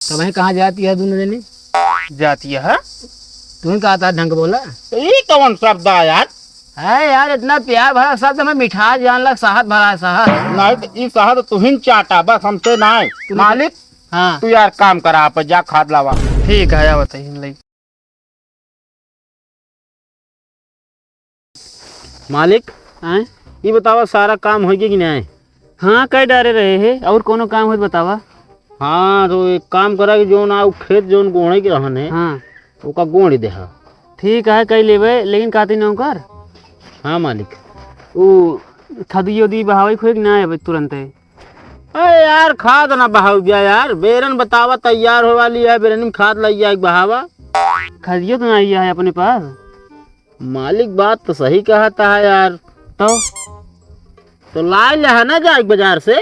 तो वही कहाँ जाती है दोनों जनी? जाती है? तुम्हें कहा था ढंग बोला? ये कौन शब्द है यार? है यार, इतना प्यार भरा शब्द में मिठास जान लग, शहद भरा है शहद। नहीं तो ये शहद तुहिन चाटा बस, हमसे नहीं। मालिक हाँ तू यार काम करा, आप जा खाद लावा। ठीक है, या बताइए। मालिक हैं? ये बतावा सारा काम हो गया कि नहीं? हाँ कई डारे रहे है, और कोनो काम हो बतावा। हाँ तो एक काम करा कि जो ना खेत जोन गोड़े के रहन है हाँ उसका गोड़ दे। ठीक है, कई लेवे, लेकिन काती नौकर हाँ मालिक। वो खदी उदी बहावे खोई ना है तुरंत है। अरे यार खाद ना बहाव गया यार, बेरन बतावा तैयार हो वाली है, बेरन में खाद लग बहावा। खदियो तो नहीं है अपने पास। मालिक बात तो सही कहता है यार। तो ला ले है ना जाए बाजार से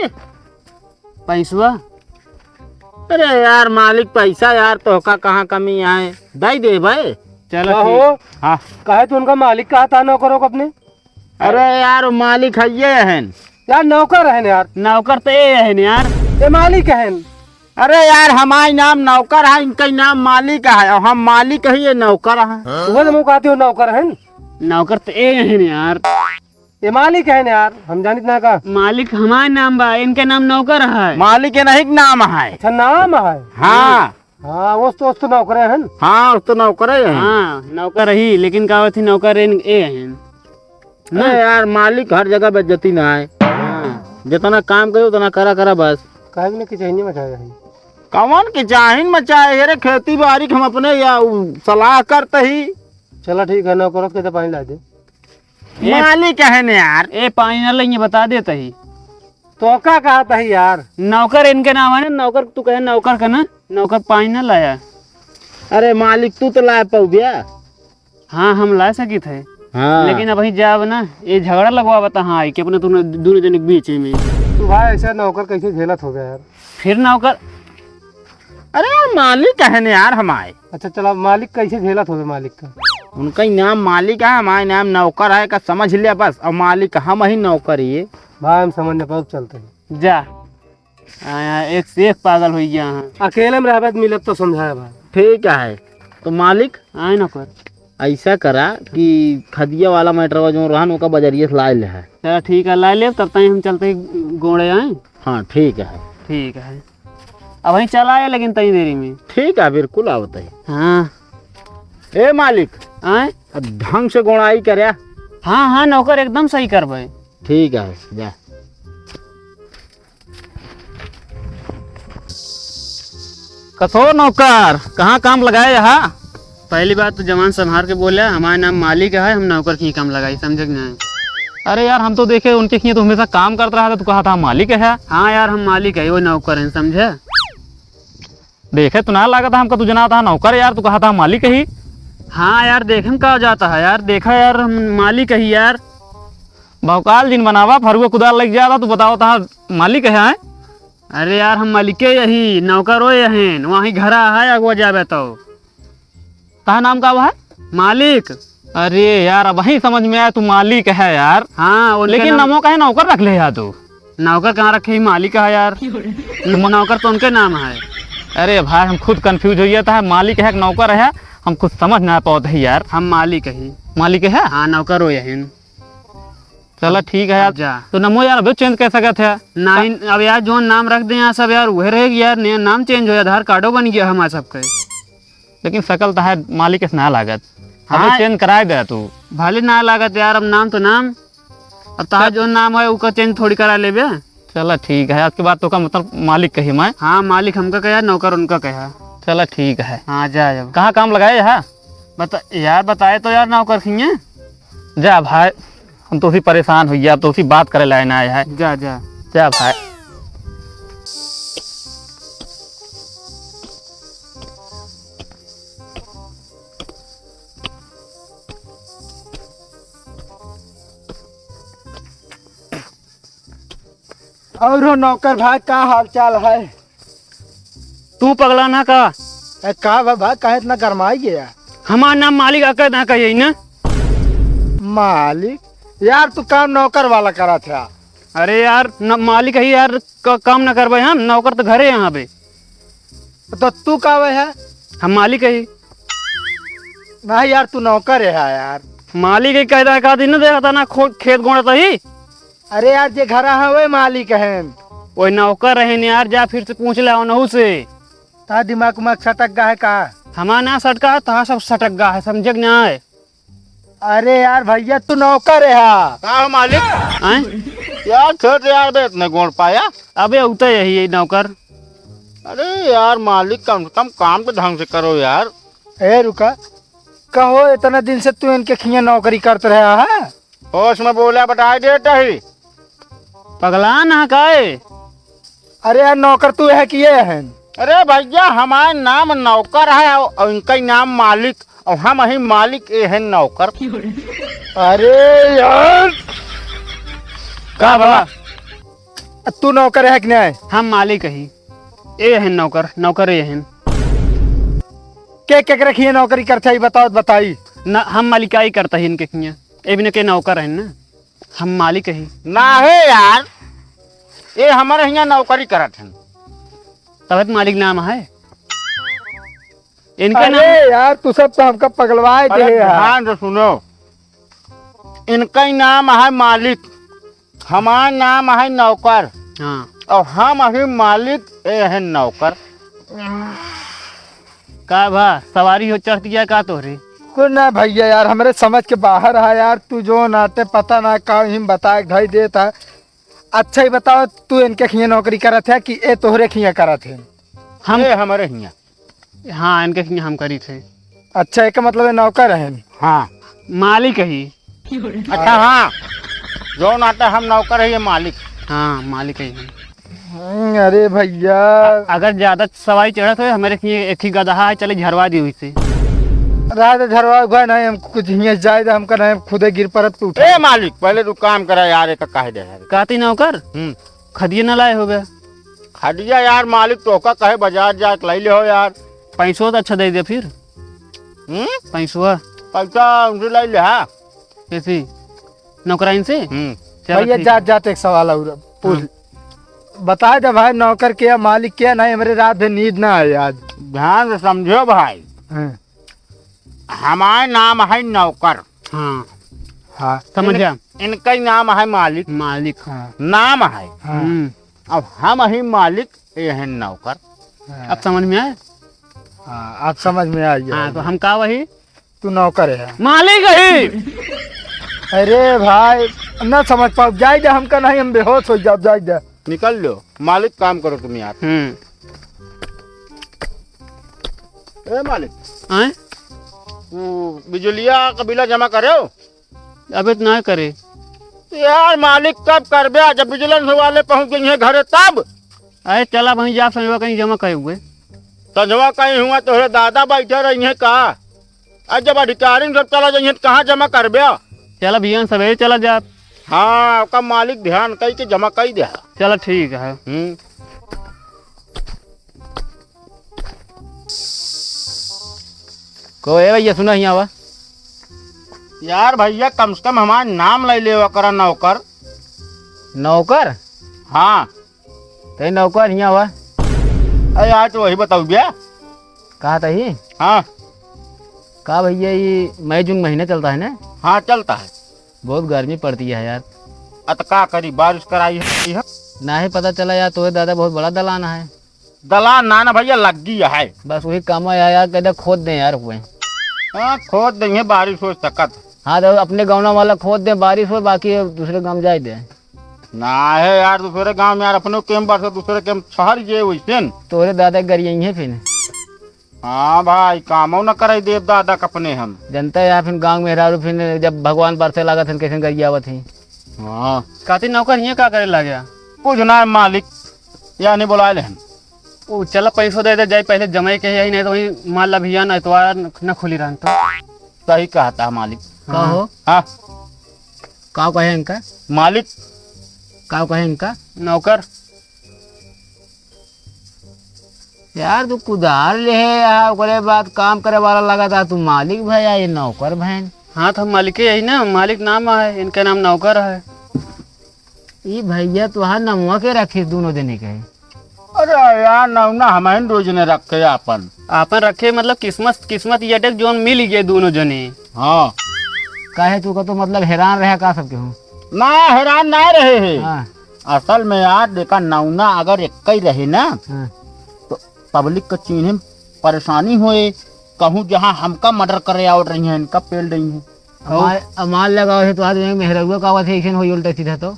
पैसवा। अरे यार मालिक पैसा यार तो का कहाँ कमी है, दे दे भाई। चलो हाँ कहे तो उनका मालिक कहा था नौकरों को अपने। अरे यार मालिक है ये है यार, नौकर है यार। नौकर तो ये है यार, ये मालिक है। अरे यार हमारा नाम नौकर है, इनका नाम मालिक है, और हम मालिक है, ये नौकर है। वो तो कहते हो नौकर है। नौकर तो ये है यार, ये मालिक है यार। हम जानित ना का मालिक हमारा नाम बा, इनके नाम नौकर है। मालिक के नहीं नाम है। अच्छा नाम है। हाँ हाँ वो तो नौकर है। हाँ तो नौकर है। हाँ नौकर ही, लेकिन का थी नौकर ए है ना यार। मालिक हर जगह बेइज्जती ना है। जितना काम करे उतना करा बस। कौन की चाहीन मचाए अरे खेती बाड़ी हम अपने या सलाह करते ही। चलो ठीक है, नौकरों के तो पानी ला दे। मालिक है न यार। ए पानी ना लेंगे बता देता ही तो क्या कहता है यार। नौकर इनके नाम है ना, नौकर तू कहे नौकर का ना, नौकर पानी ना लाया। अरे मालिक तू तो ला पाऊ गया। हाँ हम ला सकी थे। हाँ लेकिन अब जाब ना ये झगड़ा लगवा बता। हाँ कि अपने दोनों जन के बीच में तू भाई ऐसा नौकर कैसे झेलत हो गया यार। फिर नौकर अरे यार मालिक है न यार हमारे। अच्छा चलो, मालिक कैसे झेलत हो गया मालिक का? उनका ही नाम मालिक है, हमारा नाम नौकर है का समझ लिया बस। और मालिक हम ही नौकर ही भाई, हम समझ नहीं पाओ। चलते हैं जा। एक से एक पागल हो गया। अकेले में रहबत मिलत तो समझाया भाई। ठीक है तो मालिक आए नौकर ऐसा करा कि खदिया वाला मैटर जो रहन ओका बजरिया से ला ले है। चलो ठीक है, ला ले। तब तक हम चलते गोड़े आए। हाँ ठीक है। ठीक है, अब वहीं चला आए लेकिन तई देरी में। ठीक है बिल्कुल आवत है। हाँ ए मालिक आए ढंग से गोड़ाई करे। हाँ हाँ नौकर एकदम सही कर भाई। ठीक है जा। कसो नौकर कहाँ काम लगाए यहाँ? पहली बात तो जवान संभार के बोला, हमारा नाम मालिक है, हम नौकर की काम लगाई, समझ नहीं। अरे यार हम तो देखे उनके खिए तो हमेशा काम करता रहा था, तो कहा था मालिक है। हाँ यार हम मालिक है, वो नौकर है, समझे? देखे तो ना लगा था हमका, तू जना था नौकर यार, तू कहा था मालिक ही। हाँ यार देखन का जाता है यार, देखा यार हम मालिक ही यार। भौकाल दिन बनावा फरुआ कुदाल लग जाता, तू बताओ था मालिक है। अरे यार हम मालिके यही नौकर हो यही, वहीं घरा है अगुआ जाबे तो। कहा नाम का है? मालिक। अरे यार अब वही समझ में आया तू मालिक है यार। हाँ लेकिन नमो का है नौकर रख ले यार तू। नौकर कहाँ रखे, मालिक है यार। नौकर तो उनके नाम है। अरे भाई हम खुद कंफ्यूज हो जाता है, मालिक है नौकर है, हम खुद समझ ना पाते है यार। हम मालिक ही। मालिक है? हाँ नौकर हो यही। चलो ठीक है यार जा। तो नमो यार अभी चेंज कर सकते है नहीं अब यार जो नाम रख दे यहाँ सब यार वह रहेगी यार, नाम चेंज हो, आधार कार्डो बन गया हमारा सबके। लेकिन शकल तो है मालिक से ना लागत। हाँ हाँ चेंज कराए दे तू। भले ना लागत यार, अब नाम तो नाम, अब ताहा जो नाम है उसका चेंज थोड़ी करा ले बे। चलो ठीक है, आपकी बात तो का मतलब मालिक कही मैं। हाँ मालिक हमका कहा, नौकर उनका कहा। चलो ठीक है। हाँ जा जब कहाँ काम लगाए है? बता यार, बताए तो यार नौकर खिए। जा भाई हम तो उसी परेशान हुई, अब तो उसी बात करे लाइन आए है। जा जा जा भाई। और नौकर भाई का हाल चाल है? तू पगला ना का भाई कहे इतना गरमाई गया? हमारा नाम मालिक अकर ना कही ना। मालिक यार तू काम नौकर वाला करा था। अरे यार मालिक ही यार काम ना करबे, हम नौकर तो घरे यहाँ पे। तो तू का है? हम मालिक है ही। नहीं यार तू नौकर है यार। मालिक ही कहता है का दिन देखा था ना खेत गोड़ा ही। अरे यार जे घर है वे मालिक है। वही नौकर रहे ने यार, जा फिर से पूछ ले नहू से। ता दिमाग उमाग सटक गा है का? हमारा ना सटका है, तहा सब सटक गा है, समझे कि ना है? अरे यार भैया तू नौकर है का हो मालिक? आए? यार खेत यार बे इतने गोड़ पाया। अबे उतर यही नौकर। अरे यार मालिक कम से कम काम तो ढंग से करो यार। ए रुका, कहो इतना दिन से तू इनके खिया नौकरी करते रहा है? होश में बोला बताई देता ही। पगला ना काहे? अरे यार नौकर तू है कि ये है? अरे भैया हमारा नाम नौकर है और इनका नाम मालिक, और हम ही मालिक ये है नौकर। अरे यार का बाबा? तू नौकर है कि नहीं? हम मालिक ही। ये है नौकर, नौकर ये है के रखिए नौकरी करते ही बताओ बताई ना। हम मालिकाई करता ही इनके खिया, ए बिना के नौकर है ना, हम मालिक ही ना है यार। ये हमारे यहाँ नौकरी करत हैं। तब मालिक नाम है इनका अरे नाम। यार तू सब तो हमका पगलवाए दे अरे यार। ध्यान से सुनो, इनका ही नाम है मालिक, हमारा नाम है नौकर, हाँ और हम अभी मालिक ये है नौकर। का भा सवारी हो चढ़ती है का तोहरे? कुछ ना भैया यार हमारे समझ के बाहर है यार। तू जो नाते पता ना का हिम बता ढाई देता। अच्छा ही बताओ तू इनके खिया नौकरी करत है कि ए तोहरे खिया करत है? हम ये हमारे यहाँ। हाँ इनके खिया हम करी थे। अच्छा एक मतलब है नौकर है? हाँ मालिक ही। अच्छा हाँ, जो नाते हम नौकर है ये मालिक। हाँ मालिक ही है। अरे भैया अगर ज्यादा सवारी चढ़त हो हमारे खिया एक ही गदहा है, चले झरवा दी हुई से। रात झरवा हुआ नहीं हम कुछ हिया जाए हमका नहीं खुदे गिर परत तू ए मालिक पहले तू काम करा यार, एक कहे दे यार। काती नौकर खदिये न लाए हो गया। खदिया यार मालिक तो का कहे बाजार जा लै ले हो यार। पैसों तो अच्छा दे दे फिर। पैसों पैसा उनसे लै ले। हाँ कैसी नौकराइन से? चलो भैया ठीक। जात जात एक सवाल और पूछ बता दे भाई नौकर क्या मालिक क्या नहीं? हमारे रात में नींद ना आए आज। ध्यान से समझो भाई, हमारा नाम है नौकर, हाँ हाँ समझ गया। इनका ही नाम है मालिक। मालिक हाँ नाम है, हाँ अब हम ही मालिक ये है नौकर। अब समझ में आए? हाँ आप समझ में आ गया। हाँ तो हम का वही तू नौकर है? मालिक ही। अरे भाई न समझ पाओ जाए जा हमका नहीं हम बेहोश हो जाओ जाए जा। निकल लो मालिक, काम करो तुम यार। ए मालिक आए? वो बिजलिया का बिला जमा करे हो? अबे तो ना करे यार मालिक कब कर बे? जब विजिलेंस वाले पहुंच गए हैं घरे तब। अरे चला वहीं जा समझवा कहीं जमा करे हुए। संजवा कहीं हुआ तोहरे दादा बैठे रही है का? आज जब अधिकारी सब चला जाइए तो कहाँ जमा कर बे? चला भैया सवेरे चला जा। हाँ आपका मालिक ध्यान कही के जमा कही दे। चला ठीक है। को है भैया सुना यहाँ वा? यार भैया कम से कम हमारा नाम ले ले करा नौकर। नौकर? हाँ तो नौकर यहाँ हुआ अरे यार तो वही बताओ भैया। कहा था ही? हाँ कहा भैया ये मई जून महीना चलता है ना? हाँ चलता है। बहुत गर्मी पड़ती है यार। अतका करी बारिश कराई है। ना ही पता चला यार तो दादा बहुत बड़ा दलाना है। दलान ना भैया लग गया है। बस वही काम आया यार, कहते खोद दें यार हुए। हाँ खोद देंगे बारिश हो सकत। हाँ तो अपने गाँव वाला खोद दें, बारिश हो, बाकी दूसरे गाँव जाए दे। ना है यार दूसरे गांव में यार, अपने केम बरस दूसरे केम शहर जे वैसे न। तोरे दादा गरिया है फिर। हाँ भाई कामो न करे देव दादा कपने हम। जनता यार फिर गाँव में हेरारू फिर जब भगवान बरसे लगा थे कैसे गरियावत थी। हाँ काती नौकर यहाँ का करे ला गया? कुछ ना है मालिक, या नहीं बुलाए हम। वो चला पैसों दे दे जाए पहले जमाई के यही, नहीं तो वही मान ला भैया ना इतवार न खुली रहन तो। सही कहता है मालिक। का हो? हाँ का कहे इनका? मालिक का कहे इनका? नौकर यार तू कुदार ले है यार, ओकरे बाद काम करे वाला लगा था, तू मालिक भैया ये नौकर बहन। हाँ तो हम मालिक यही ना, मालिक नाम है, इनका नाम नौकर है। ये भैया तुहार नमुआ के रखी दोनों देने के। अरे यार नौना हमें रोज ने रखे अपन। आपन रखे मतलब किस्मत किस्मत ये टेक जोन मिल गए दोनों जने। हाँ काहे तू का तो मतलब हैरान रहे का सबके हूँ। ना हैरान ना रहे है। हाँ असल में यार देखा नौना अगर एक ही रहे ना हाँ तो पब्लिक का चीन्हे में परेशानी होए। कहूँ जहाँ हमका मर्डर करे आउट रही है इनका पेल रही है। अमाल लगाओ है तो आज मेहरुआ का आवाज ऐसे होई उल्टा सीधा तो।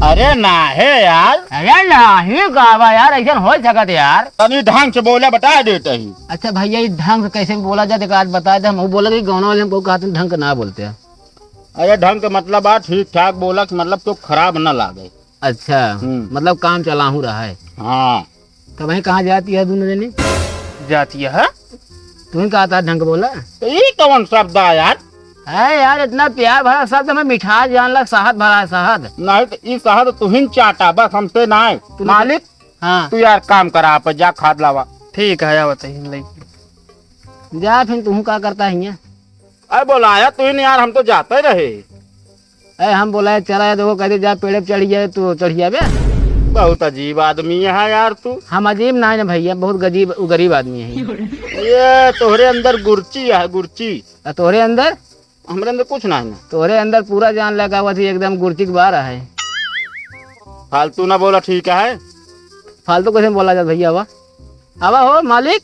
अरे ना है यार अरे नहीं गावा यार ऐसा हो सकत यार। तनी ढंग से बोला बता देते ही। अच्छा भैया ये ढंग से कैसे बोला जाए आज बता दे। हम बोला कि गाँव वाले हमको कहा तुम ढंग का ना बोलते हैं। अरे ढंग के मतलब बात ठीक ठाक बोला कि मतलब तो खराब न लागे। अच्छा मतलब काम चलाहू रहा है। हाँ तो वही कहाँ जाती है दोनों जने। जाती है तुम्हें कहा था ढंग बोला तो ये कौन शब्द है यार। है यार इतना प्यार भरा शब्द हमें मिठास जान लग शहद भरा है शहद। नहीं तो ये शहद तुहिन चाटा बस हमसे ना है। मालिक हाँ तू यार काम करा पर जा खाद लावा। ठीक है बताइए। जा फिर तू क्या करता है यहाँ। अरे बोलाया तुहिन यार हम तो जाते रहे। अरे हम बोला चला है देखो कहते जा पेड़ पे चढ़ी जाए तो चढ़ जाए। बहुत अजीब आदमी है यार तू। हम अजीब ना है ना भैया बहुत गरीब आदमी है। ये तोहरे अंदर गुरची है गुरची। तोहरे अंदर हमारे अंदर कुछ ना है ना। तोहरे अंदर पूरा जान लगा हुआ थी एकदम गुर्ची के बाहर है। फालतू ना बोला ठीक है। फालतू कैसे बोला जाए भैया। आवा हो मालिक।